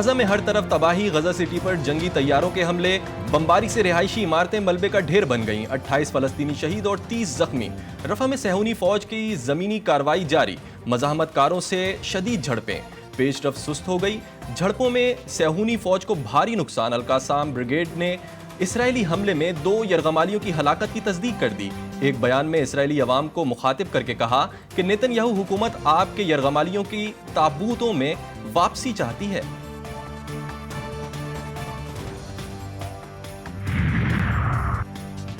غزہ میں ہر طرف تباہی، غزہ سٹی پر جنگی طیاروں کے حملے، بمباری سے رہائشی عمارتیں ملبے کا ڈھیر بن گئیں، 28 فلسطینی شہید اور 30 زخمی۔ رفح میں صہیونی فوج کی زمینی کارروائی جاری، مزاحمت کاروں سے شدید جھڑپیں، پیش رفت سست ہو گئی۔ جھڑپوں میں صہیونی فوج کو بھاری نقصان۔ القاسام بریگیڈ نے اسرائیلی حملے میں 2 یرغمالیوں کی ہلاکت کی تصدیق کر دی۔ ایک بیان میں اسرائیلی عوام کو مخاطب کر کے کہا کہ نیتن یاہو حکومت آپ کے یرغمالیوں کی تابوتوں میں واپسی چاہتی ہے۔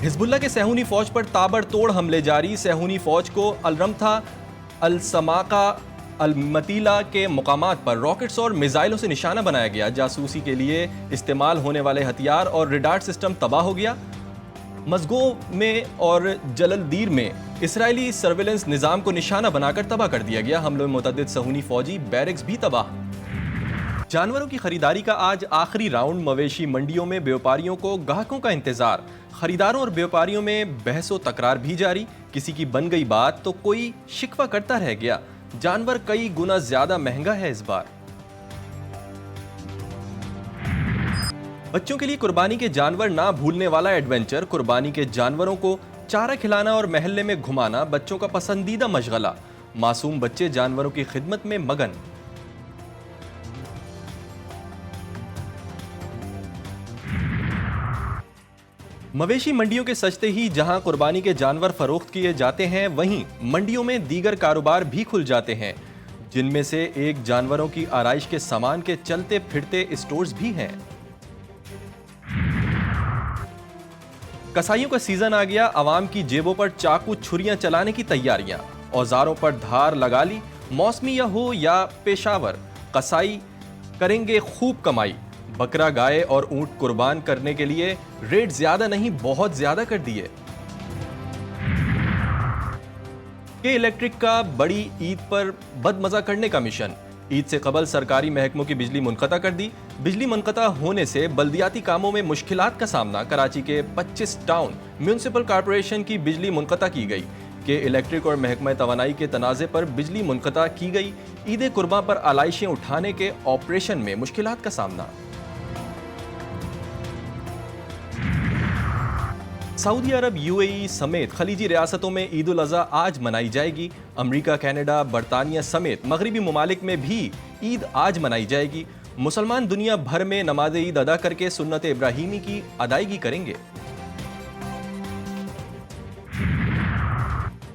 حزب اللہ کے صہیونی فوج پر تابڑ توڑ حملے جاری، صہیونی فوج کو الرمتھا، السماقہ، المتیلا کے مقامات پر راکٹس اور میزائلوں سے نشانہ بنایا گیا۔ جاسوسی کے لیے استعمال ہونے والے ہتھیار اور ریڈار سسٹم تباہ ہو گیا۔ مزگو میں اور جلل دیر میں اسرائیلی سرویلنس نظام کو نشانہ بنا کر تباہ کر دیا گیا۔ حملوں میں متعدد صہیونی فوجی بیرکس بھی تباہ۔ جانوروں کی خریداری کا آج آخری راؤنڈ، مویشی منڈیوں میں بیوپاریوں کو گاہکوں کا انتظار، خریداروں اور بیوپاریوں میں بحث و تکرار بھی جاری۔ کسی کی بن گئی بات تو کوئی شکوہ کرتا رہ گیا، جانور کئی گنا زیادہ مہنگا ہے اس بار۔ بچوں کے لیے قربانی کے جانور نہ بھولنے والا ایڈونچر، قربانی کے جانوروں کو چارہ کھلانا اور محلے میں گھمانا بچوں کا پسندیدہ مشغلہ، معصوم بچے جانوروں کی خدمت میں مگن۔ مویشی منڈیوں کے سجتے ہی جہاں قربانی کے جانور فروخت کیے جاتے ہیں، وہیں منڈیوں میں دیگر کاروبار بھی کھل جاتے ہیں، جن میں سے ایک جانوروں کی آرائش کے سامان کے چلتے پھرتے اسٹورز بھی ہیں۔ کسائیوں کا سیزن آ گیا، عوام کی جیبوں پر چاقو چھریاں چلانے کی تیاریاں، اوزاروں پر دھار لگا لی۔ موسمیہ ہو یا پیشاور، کسائی کریں گے خوب کمائی۔ بکرا، گائے اور اونٹ قربان کرنے کے لیے ریٹ زیادہ نہیں، بہت زیادہ کر دیے۔ کے الیکٹرک کا بڑی عید پر بد مزہ کرنے کا مشن، عید سے قبل سرکاری محکموں کی بجلی منقطع کر دی۔ بجلی منقطع ہونے سے بلدیاتی کاموں میں مشکلات کا سامنا، کراچی کے 25 ٹاؤن میونسپل کارپوریشن کی بجلی منقطع کی گئی۔ کہ الیکٹرک اور محکمہ توانائی کے تنازع پر بجلی منقطع کی گئی۔ عید قرباں پر علائشیں اٹھانے کے آپریشن میں مشکلات کا سامنا۔ سعودی عرب، UAE سمیت خلیجی ریاستوں میں عید الاضحیٰ آج منائی جائے گی۔ امریکہ، کینیڈا، برطانیہ سمیت مغربی ممالک میں بھی عید آج منائی جائے گی۔ مسلمان دنیا بھر میں نماز عید ادا کر کے سنت ابراہیمی کی ادائیگی کریں گے۔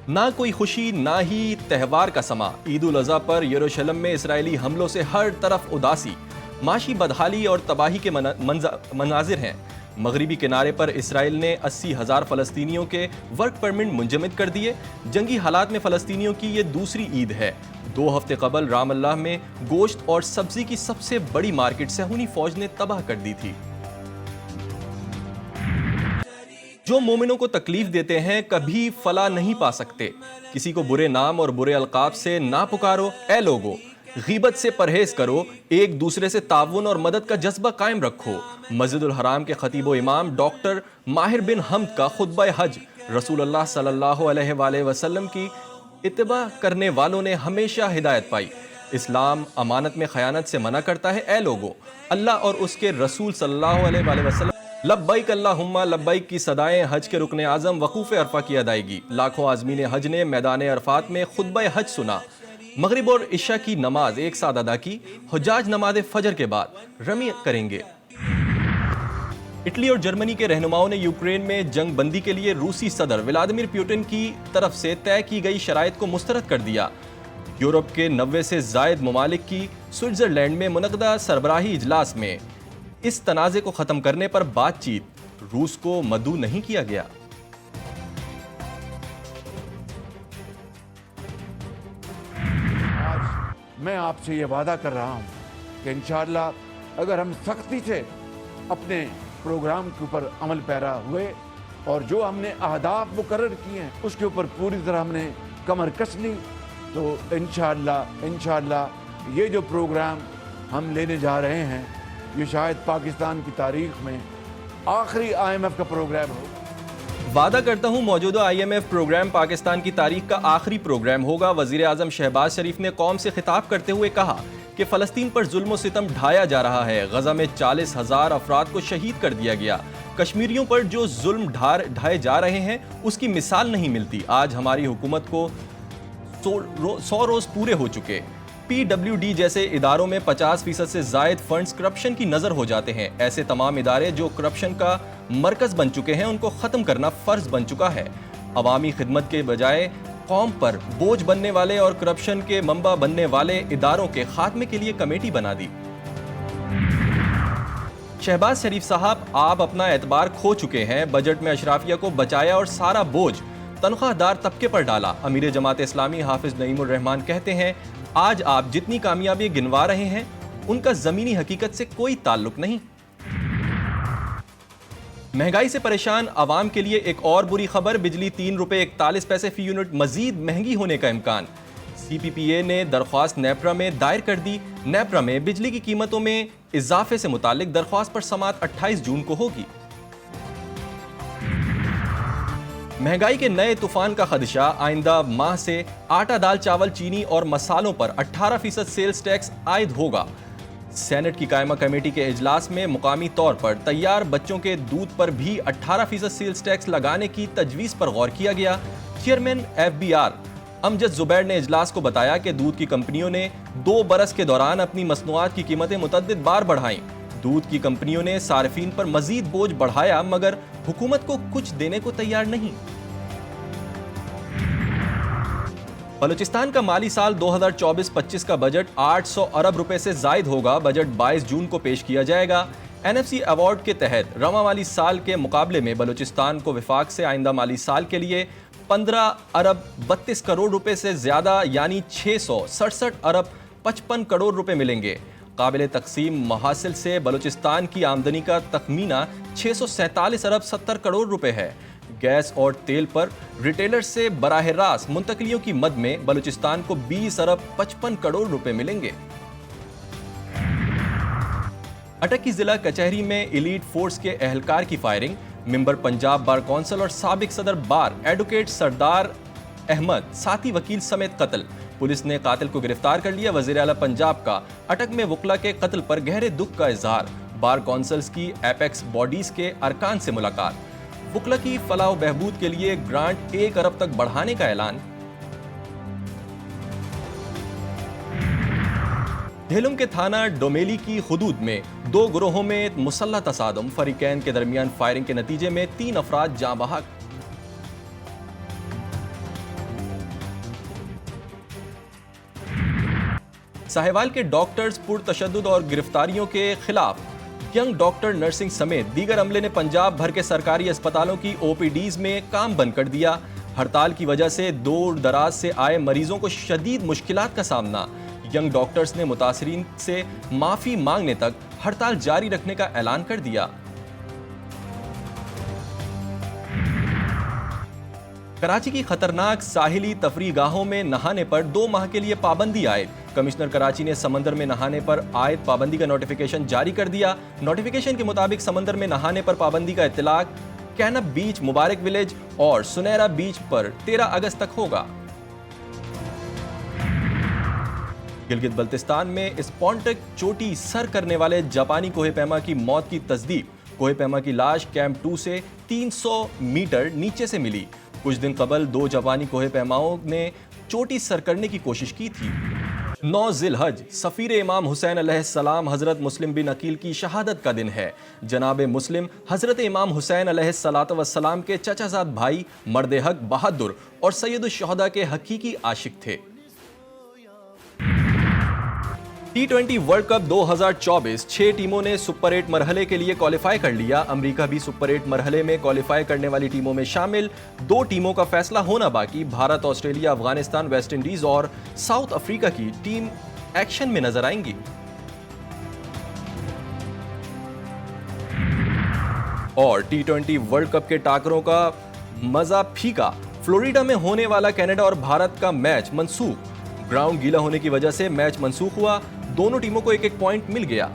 نہ کوئی خوشی نہ ہی تہوار کا سما، عید الاضحیٰ پر یروشلم میں اسرائیلی حملوں سے ہر طرف اداسی، معاشی بدحالی اور تباہی کے مناظر ہیں۔ مغربی کنارے پر اسرائیل نے 80,000 فلسطینیوں کے ورک پرمٹ منجمد کر دیے۔ جنگی حالات میں فلسطینیوں کی یہ دوسری عید ہے۔ 2 ہفتے قبل رام اللہ میں گوشت اور سبزی کی سب سے بڑی مارکیٹ صہیونی فوج نے تباہ کر دی تھی۔ جو مومنوں کو تکلیف دیتے ہیں کبھی فلاح نہیں پا سکتے۔ کسی کو برے نام اور برے القاب سے نہ پکارو۔ اے لوگو، غیبت سے پرہیز کرو، ایک دوسرے سے تعاون اور مدد کا جذبہ قائم رکھو۔ مسجد الحرام کے خطیب و امام ڈاکٹر ماہر بن حمد کا خطبہ حج، رسول اللہ صلی اللہ علیہ وآلہ وسلم کی اتباع کرنے والوں نے ہمیشہ ہدایت پائی۔ اسلام امانت میں خیانت سے منع کرتا ہے۔ اے لوگو، اللہ اور اس کے رسول صلی اللہ علیہ وآلہ وسلم لبیک اللہم لبیک کی صدائیں حج کے رکن اعظم وقوف عرفہ کی ادائیگی۔ لاکھوں عازمین حج نے میدان عرفات میں خطبہ حج سنا، مغرب اور عشاء کی نماز ایک ساتھ ادا کی۔ حجاج نماز فجر کے بعد رمی کریں گے۔ اٹلی اور جرمنی کے رہنماؤں نے یوکرین میں جنگ بندی کے لیے روسی صدر ولادیمیر پوٹن کی طرف سے طے کی گئی شرائط کو مسترد کر دیا۔ یورپ کے 90 سے زائد ممالک کی سوئٹزرلینڈ میں منعقدہ سربراہی اجلاس میں اس تنازع کو ختم کرنے پر بات چیت، روس کو مدعو نہیں کیا گیا۔ میں آپ سے یہ وعدہ کر رہا ہوں کہ انشاءاللہ اگر ہم سختی سے اپنے پروگرام کے اوپر عمل پیرا ہوئے اور جو ہم نے اہداف مقرر کیے ہیں اس کے اوپر پوری طرح ہم نے کمر کس لی، تو انشاءاللہ یہ جو پروگرام ہم لینے جا رہے ہیں یہ شاید پاکستان کی تاریخ میں آخری IMF کا پروگرام ہو۔ وعدہ کرتا ہوں موجودہ IMF پروگرام پاکستان کی تاریخ کا آخری پروگرام ہوگا۔ وزیر اعظم شہباز شریف نے قوم سے خطاب کرتے ہوئے کہا کہ فلسطین پر ظلم و ستم ڈھایا جا رہا ہے. غزہ میں 40,000 افراد کو شہید کر دیا گیا. کشمیریوں پر جو ظلم ڈھائے جا رہے ہیں اس کی مثال نہیں ملتی. آج ہماری حکومت کو 100 روز پورے ہو چکے. PWD جیسے اداروں میں 50% سے زائد فنڈز کرپشن کی نظر ہو جاتے ہیں. ایسے تمام ادارے جو کرپشن کا مرکز بن چکے ہیں ان کو ختم کرنا فرض بن چکا ہے. عوامی خدمت کے بجائے قوم پر بوجھ بننے والے اور کرپشن کے منبع بننے والے اداروں کے خاتمے کے لیے کمیٹی بنا دی. شہباز شریف صاحب، آپ اپنا اعتبار کھو چکے ہیں. بجٹ میں اشرافیہ کو بچایا اور سارا بوجھ تنخواہ دار طبقے پر ڈالا. امیر جماعت اسلامی حافظ نعیم الرحمان کہتے ہیں آج آپ جتنی کامیابی گنوا رہے ہیں ان کا زمینی حقیقت سے کوئی تعلق نہیں. مہنگائی سے پریشان عوام کے لیے ایک اور بری خبر. بجلی 3 روپے 41 پیسے فی یونٹ مزید مہنگی ہونے کا امکان. CPPA نے درخواست نیپرا میں دائر کر دی. نیپرا میں بجلی کی قیمتوں میں اضافے سے متعلق درخواست پر سماعت 28 جون کو ہوگی. مہنگائی کے نئے طوفان کا خدشہ. آئندہ ماہ سے آٹا، دال، چاول، چینی اور مسالوں پر 18% سیلز ٹیکس عائد ہوگا. سینٹ کی قائمہ کمیٹی کے اجلاس میں مقامی طور پر تیار بچوں کے دودھ پر بھی 18% سیلز ٹیکس لگانے کی تجویز پر غور کیا گیا. چیئرمین FBR امجد زبیر نے اجلاس کو بتایا کہ دودھ کی کمپنیوں نے 2 برس کے دوران اپنی مصنوعات کی قیمتیں متعدد بار بڑھائیں. دودھ کی کمپنیوں نے صارفین پر مزید بوجھ بڑھایا مگر حکومت کو کچھ دینے کو تیار نہیں. بلوچستان کا مالی سال 2024-25 کا بجٹ 800 ارب روپے سے زائد ہوگا. بجٹ 22 جون کو پیش کیا جائے گا. NFC ایوارڈ کے تحت رواں مالی سال کے مقابلے میں بلوچستان کو وفاق سے آئندہ مالی سال کے لیے 15 ارب 32 کروڑ روپے سے زیادہ یعنی 667 ارب 55 کروڑ روپے ملیں گے. قابل تقسیم محاصل سے بلوچستان کی آمدنی کا تخمینہ 647 ارب 70 کروڑ روپے ہے. گیس اور تیل پر ریٹیلر سے براہ راست منتقلیوں کی مد میں بلوچستان کو 20 ارب 55 کروڑ روپے ملیں گے. اٹکی ضلع کچہری میں ایلیٹ فورس کے اہلکار کی فائرنگ. ممبر پنجاب بار کونسل اور سابق صدر بار ایڈوکیٹ سردار احمد ساتھی وکیل سمیت قتل. پولیس نے قاتل کو گرفتار کر لیا. وزیر اعلیٰ پنجاب کا اٹک میں وکلا کے قتل پر گہرے دکھ کا اظہار. بار کونسلز کی ایپیکس باڈیز کے ارکان سے ملاقات. وکلا کی فلاح و بہبود کے لیے گرانٹ 1 ارب تک بڑھانے کا اعلان. ڈھیلم کے تھانہ ڈومیلی کی حدود میں 2 گروہوں میں مسلح تصادم. فریقین کے درمیان فائرنگ کے نتیجے میں 3 افراد جاں بحق. ساہیوال کے ڈاکٹرز پرتشدد اور گرفتاریوں کے خلاف ینگ ڈاکٹر نرسنگ سمیت دیگر عملے نے پنجاب بھر کے سرکاری اسپتالوں کی OPDs میں کام بند کر دیا. ہڑتال کی وجہ سے دور دراز سے آئے مریضوں کو شدید مشکلات کا سامنا. ینگ ڈاکٹرز نے متاثرین سے معافی مانگنے تک ہڑتال جاری رکھنے کا اعلان کر دیا. کراچی کی خطرناک ساحلی تفریح گاہوں میں نہانے پر 2 ماہ کے لیے پابندی عائد. کمشنر کراچی نے سمندر میں نہانے پر عائد پابندی کا نوٹیفیکیشن جاری کر دیا. نوٹیفیکیشن کے مطابق سمندر میں نہانے پر پابندی کا اطلاق کینپ بیچ، مبارک ولیج اور سنیرا بیچ پر 13 اگست تک ہوگا. گلگت بلتستان میں اسپونٹک چوٹی سر کرنے والے جاپانی کوہ پیما کی موت کی تصدیق. کوہ پیما کی لاش کیمپ 2 سے 300 میٹر نیچے سے ملی. کچھ دن قبل 2 جاپانی کوہ پیماؤں نے چوٹی سر کرنے کی کوشش کی تھی. 9 ذی الحج سفیر امام حسین علیہ السلام حضرت مسلم بن عقیل کی شہادت کا دن ہے. جناب مسلم حضرت امام حسین علیہ السلام کے چچا زاد بھائی، مرد حق، بہادر اور سید الشہداء کے حقیقی عاشق تھے. T20 ورلڈ کپ 2024 6 ٹیموں نے سپر 8 مرحلے کے لیے کوالیفائی کر لیا. امریکہ بھی سپر 8 مرحلے میں کوالیفائی کرنے والی ٹیموں میں شامل. 2 ٹیموں کا فیصلہ ہونا باقی. Bharat, Australia, Afghanistan, West Indies اور ساؤتھ افریقہ کی ٹیم ایکشن میں نظر آئیں گی. اور T20 ورلڈ کپ کے ٹاکروں کا مزہ پھیکا. فلوریڈا میں ہونے والا کینیڈا اور بھارت کا میچ منسوخ. گراؤنڈ گیلا ہونے کی وجہ سے میچ منسوخ ہوا. دونوں ٹیموں کو 1-1 پوائنٹ مل گیا.